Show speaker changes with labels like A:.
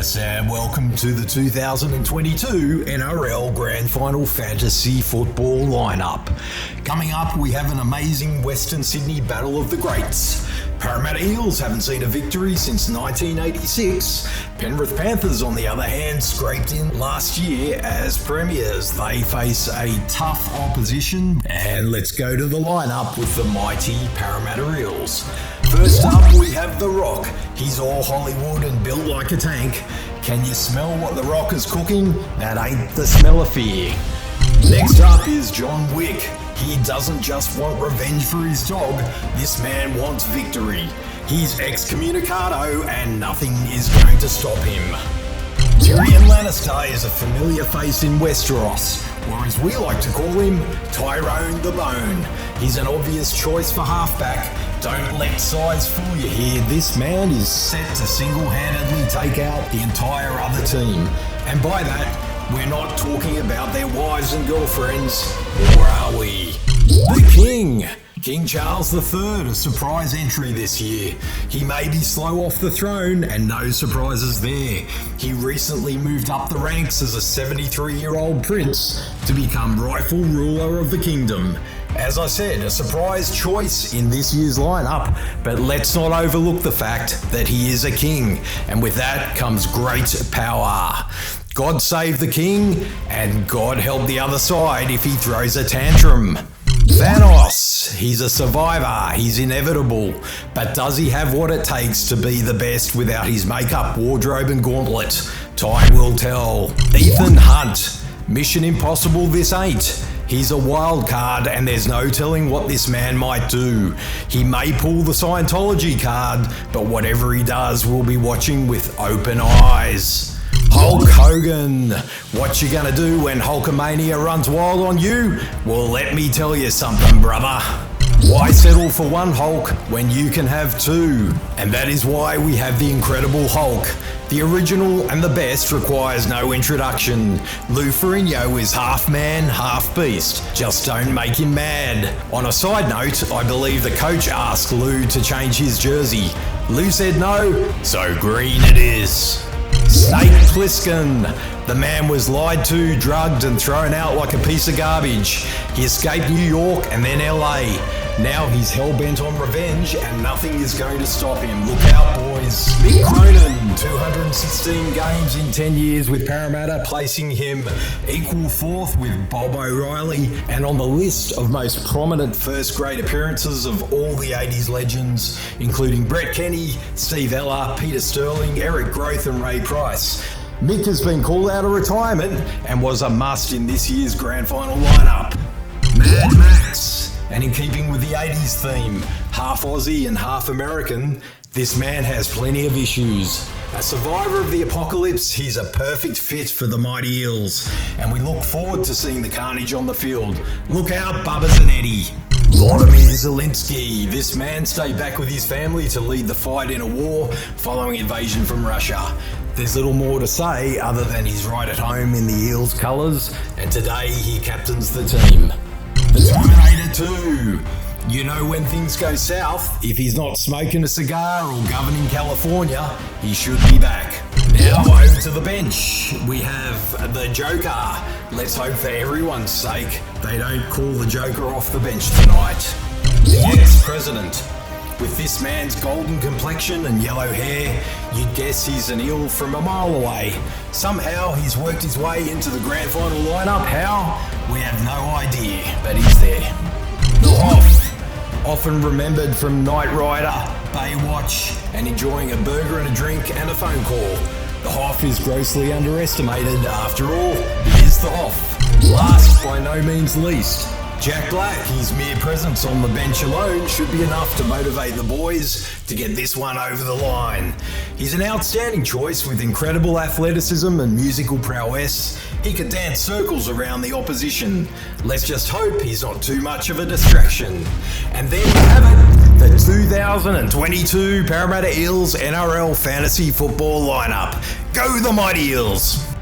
A: Yes, and welcome to the 2022 NRL Grand Final Fantasy Football lineup. Coming up, we have an amazing Western Sydney Battle of the Greats. Parramatta Eels haven't seen a victory since 1986. Penrith Panthers, on the other hand, scraped in last year as premiers. They face a tough opposition. And let's go to the lineup with the mighty Parramatta Eels. First up, we have The Rock. He's all Hollywood and built like a tank. Can you smell what The Rock is cooking? That ain't the smell of fear. Next up is John Wick. He doesn't just want revenge for his dog, this man wants victory. He's excommunicado and nothing is going to stop him. Tyrion Lannister is a familiar face in Westeros, or as we like to call him, Tyrone the Bone. He's an obvious choice for halfback. Don't let size fool you here. This man is set to single-handedly take out the entire other team. And by that, we're not talking about their wives and girlfriends, or are we? The King. King Charles III, a surprise entry this year. He may be slow off the throne, and no surprises there. He recently moved up the ranks as a 73-year-old prince to become rightful ruler of the kingdom. As I said, a surprise choice in this year's lineup, but let's not overlook the fact that he is a king, and with that comes great power. God save the king, and God help the other side if he throws a tantrum. Thanos, he's a survivor, he's inevitable, but does he have what it takes to be the best without his makeup, wardrobe and gauntlet? Time will tell. Ethan Hunt, Mission Impossible this ain't. He's a wild card and there's no telling what this man might do. He may pull the Scientology card, but whatever he does, we'll be watching with open eyes. Hulk Hogan. What you gonna do when Hulkamania runs wild on you? Well, let me tell you something, brother. Why settle for one Hulk when you can have two? And that is why we have the Incredible Hulk. The original and the best requires no introduction. Lou Ferrigno is half man, half beast. Just don't make him mad. On a side note, I believe the coach asked Lou to change his jersey. Lou said no, so green it is. Snake Plissken. The man was lied to, drugged and thrown out like a piece of garbage. He escaped New York and then LA. Now he's hell-bent on revenge and nothing is going to stop him. Look out, boys. Mick Cronin, 216 games in 10 years with Parramatta, placing him equal fourth with Bob O'Reilly and on the list of most prominent first-grade appearances of all the 80s legends, including Brett Kenny, Steve Ella, Peter Sterling, Eric Groth and Ray Price. Mick has been called out of retirement and was a must in this year's grand final lineup. Mad Max. And in keeping with the 80s theme, half Aussie and half American, this man has plenty of issues. A survivor of the apocalypse, he's a perfect fit for the mighty Eels, and we look forward to seeing the carnage on the field. Look out, Bubba and Eddie. Vladimir Zelensky. This man stayed back with his family to lead the fight in a war following invasion from Russia. There's little more to say other than he's right at home in the Eels colours, and today he captains the team. The Terminator 2. You know when things go south, if he's not smoking a cigar or governing California, he should be back. Now over to the bench. We have the Joker. Let's hope for everyone's sake they don't call the Joker off the bench tonight. The ex-president. With this man's golden complexion and yellow hair, you'd guess he's an eel from a mile away. Somehow he's worked his way into the grand final lineup. How? We have no idea, but he's there. The Hoff, often remembered from Knight Rider, Baywatch, and enjoying a burger and a drink and a phone call. The Hoff is grossly underestimated. After all, he is the Hoff. Last, by no means least, Jack Black. His mere presence on the bench alone should be enough to motivate the boys to get this one over the line. He's an outstanding choice with incredible athleticism and musical prowess. He could dance circles around the opposition. Let's just hope he's not too much of a distraction. And there you have it, the 2022 Parramatta Eels NRL Fantasy Football lineup. Go the Mighty Eels!